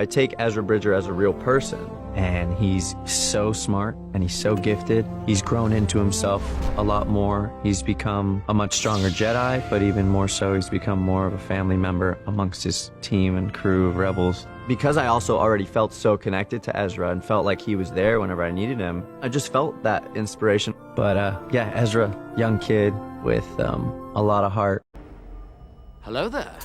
I take Ezra Bridger as a real person, and he's so smart and he's so gifted. He's grown into himself a lot more. He's become a much stronger Jedi, but even more so, he's become more of a family member amongst his team and crew of rebels. Because I also already felt so connected to Ezra and felt like he was there whenever I needed him, I just felt that inspiration. But yeah, Ezra, young kid with a lot of heart. Hello there.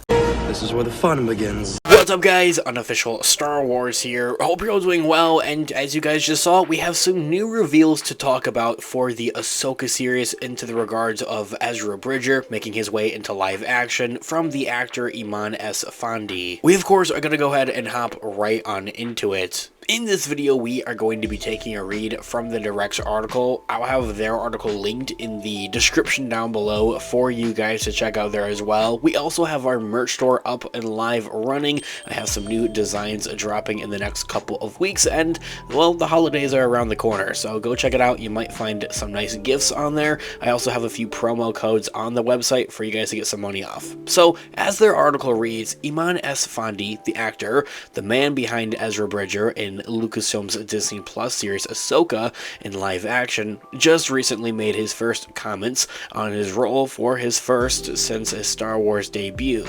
This is where the fun begins. What's up, guys? Unofficial Star Wars here. Hope you're all doing well, and as you guys just saw, we have some new reveals to talk about for the Ahsoka series into the regards of Ezra Bridger making his way into live action from the actor Iman Vellani. We, of course, are going to go ahead and hop right on into it. In this video, we are going to be taking a read from the Direct's article. I'll have their article linked in the description down below for you guys to check out there as well. We also have our merch store up and live running. I have some new designs dropping in the next couple of weeks, and, well, the holidays are around the corner, so go check it out. You might find some nice gifts on there. I also have a few promo codes on the website for you guys to get some money off. So, as their article reads, Iman Vellani, the actor, the man behind Ezra Bridger in Lucasfilm's Disney Plus series Ahsoka in live action, just recently made his first comments on his role for his first since his Star Wars debut.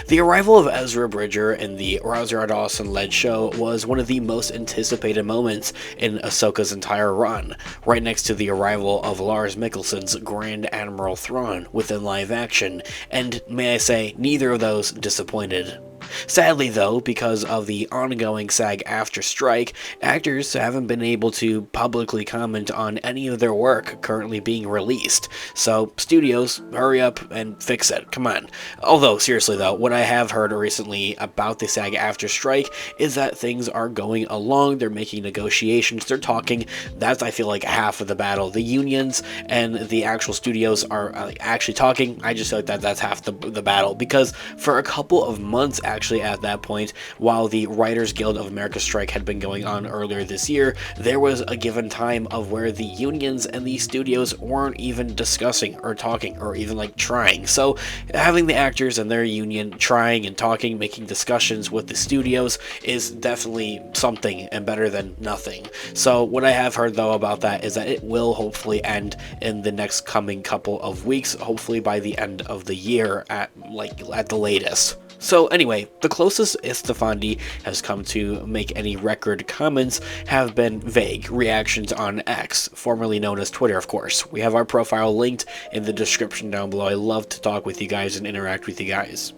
The arrival of Ezra Bridger in the Rosario Dawson-led show was one of the most anticipated moments in Ahsoka's entire run, right next to the arrival of Lars Mikkelsen's Grand Admiral Thrawn within live action, and may I say, neither of those disappointed. Sadly though, because of the ongoing SAG-AFTRA strike, actors haven't been able to publicly comment on any of their work currently being released. So, studios, hurry up and fix it, come on. Although, seriously though, what I have heard recently about the SAG-AFTRA strike is that things are going along, they're making negotiations, they're talking. That's, I feel like, half of the battle. The unions and the actual studios are actually talking. I just feel like that's half the battle, because for a couple of months, actually, at that point, while the Writers Guild of America strike had been going on earlier this year, there was a given time of where the unions and the studios weren't even discussing or talking or even like trying. So having the actors and their union trying and talking, making discussions with the studios is definitely something and better than nothing. So what I have heard though about that is that it will hopefully end in the next coming couple of weeks, hopefully by the end of the year at the latest. So anyway, the closest Vellani has come to make any record comments have been vague reactions on X, formerly known as Twitter, of course. We have our profile linked in the description down below. I love to talk with you guys and interact with you guys.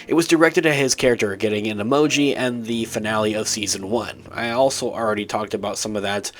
It was directed at his character getting an emoji and the finale of Season 1. I also already talked about some of that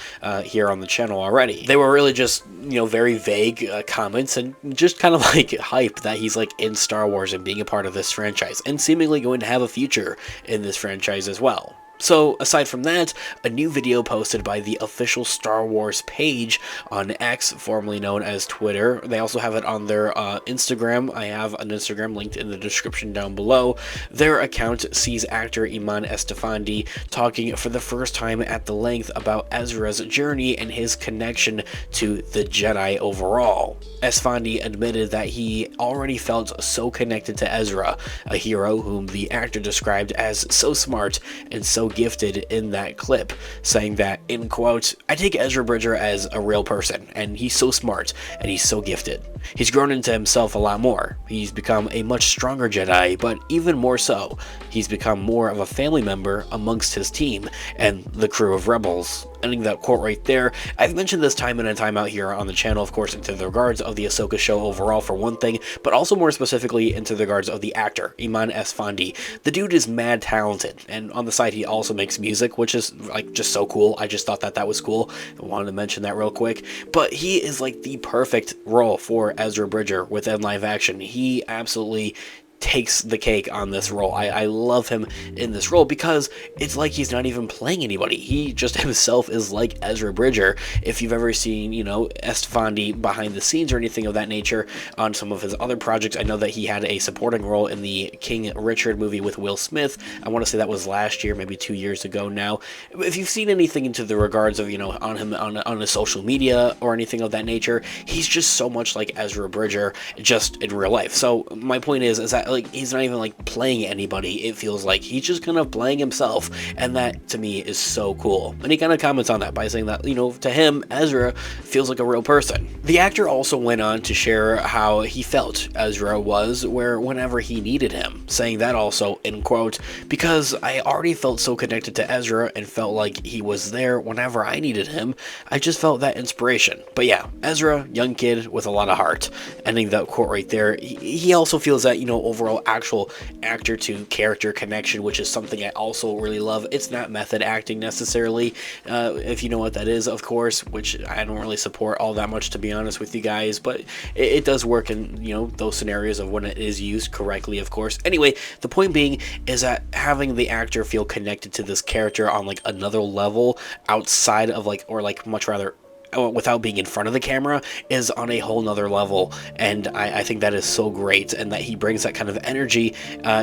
here on the channel already. They were really just, very vague comments and just kind of like hype that he's like in Star Wars and being a part of this franchise and seemingly going to have a future in this franchise as well. So, aside from that, a new video posted by the official Star Wars page on X, formerly known as Twitter. They also have it on their Instagram. I have an Instagram linked in the description down below. Their account sees actor Iman Vellani talking for the first time at the length about Ezra's journey and his connection to the Jedi overall. Vellani admitted that he already felt so connected to Ezra, a hero whom the actor described as so smart and so gifted in that clip, saying that, in quote, "I take Ezra Bridger as a real person, and he's so smart, and he's so gifted. He's grown into himself a lot more. He's become a much stronger Jedi, but even more so, he's become more of a family member amongst his team and the crew of rebels." Ending that quote right there. I've mentioned this time in and time out here on the channel, of course, into the regards of the Ahsoka show overall for one thing, but also more specifically into the regards of the actor, Iman Vellani. The dude is mad talented, and on the side he also makes music, which is like just so cool. I just thought that was cool. I wanted to mention that real quick. But he is like the perfect role for Ezra Bridger within live action. He absolutely takes the cake on this role. I love him in this role because it's like he's not even playing anybody. He just himself is like Ezra Bridger. If you've ever seen, Vellani behind the scenes or anything of that nature on some of his other projects, I know that he had a supporting role in the King Richard movie with Will Smith. I want to say that was last year, maybe 2 years ago now. If you've seen anything into the regards of, on him on his social media or anything of that nature, he's just so much like Ezra Bridger just in real life. So my point is that like he's not even like playing anybody. It feels like he's just kind of playing himself, and that to me is so cool. And he kind of comments on that by saying that, you know, to him, Ezra feels like a real person. The actor also went on to share how he felt Ezra was whenever he needed him, saying that also, in quote, because I already felt so connected to Ezra and felt like he was there whenever I needed him. I just felt that inspiration. But yeah, Ezra, young kid with a lot of heart. Ending that quote right there. He also feels that, you know, overall actual actor to character connection, which is something I also really love. It's not method acting necessarily, if you know what that is, of course, which I don't really support all that much, to be honest with you guys, but it does work in, you know, those scenarios of when it is used correctly, of course. Anyway, the point being is that having the actor feel connected to this character on like another level outside of like, or like much rather without being in front of the camera, is on a whole nother level, and I think that is so great, and that he brings that kind of energy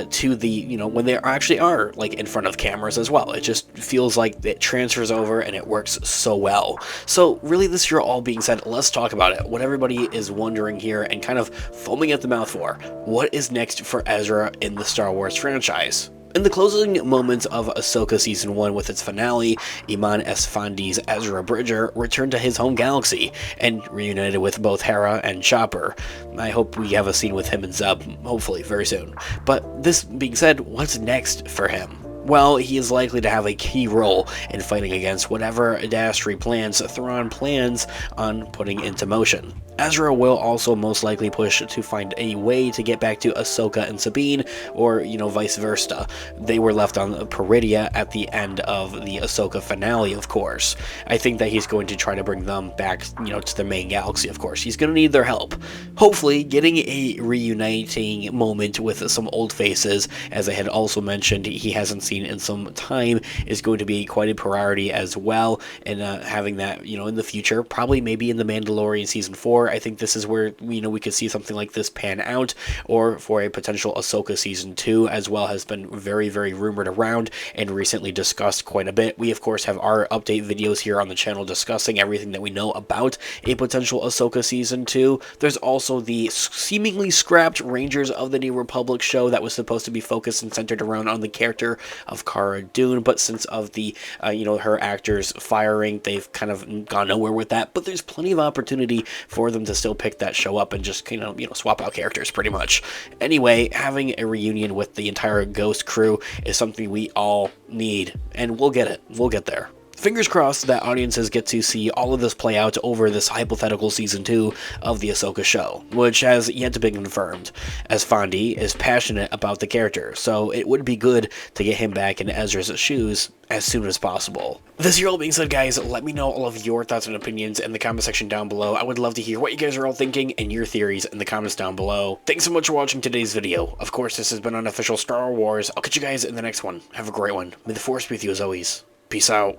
to the, you know, when they actually are like in front of cameras as well. It just feels like it transfers over and it works so well. So really, this year all being said, let's talk about it. What everybody is wondering here and kind of foaming at the mouth for, what is next for Ezra in the Star Wars franchise? In the closing moments of Ahsoka Season 1 with its finale, Iman Vellani's Ezra Bridger returned to his home galaxy and reunited with both Hera and Chopper. I hope we have a scene with him and Zeb, hopefully, very soon. But this being said, what's next for him? Well, he is likely to have a key role in fighting against whatever dastardly plans Thrawn plans on putting into motion. Ezra will also most likely push to find a way to get back to Ahsoka and Sabine, or, you know, vice versa. They were left on Peridia at the end of the Ahsoka finale, of course. I think that he's going to try to bring them back, you know, to the main galaxy, of course. He's going to need their help. Hopefully, getting a reuniting moment with some old faces, as I had also mentioned, he hasn't seen in some time, is going to be quite a priority as well, and having that, you know, in the future, probably maybe in the Mandalorian Season 4, I think this is where, you know, we could see something like this pan out, or for a potential Ahsoka Season 2 as well, has been very, very rumored around and recently discussed quite a bit. We, of course, have our update videos here on the channel discussing everything that we know about a potential Ahsoka Season 2. There's also the seemingly scrapped Rangers of the New Republic show that was supposed to be focused and centered around on the character of Cara Dune, but since of the, you know, her actors firing, they've kind of gone nowhere with that. But there's plenty of opportunity for them to still pick that show up and just, you know, swap out characters pretty much. Anyway, having a reunion with the entire Ghost crew is something we all need, and we'll get it. We'll get there. Fingers crossed that audiences get to see all of this play out over this hypothetical Season 2 of the Ahsoka show, which has yet to be confirmed, as Fondi is passionate about the character, so it would be good to get him back in Ezra's shoes as soon as possible. This year all being said, guys, let me know all of your thoughts and opinions in the comment section down below. I would love to hear what you guys are all thinking and your theories in the comments down below. Thanks so much for watching today's video. Of course, this has been Unofficial Star Wars. I'll catch you guys in the next one. Have a great one. May the Force be with you as always. Peace out.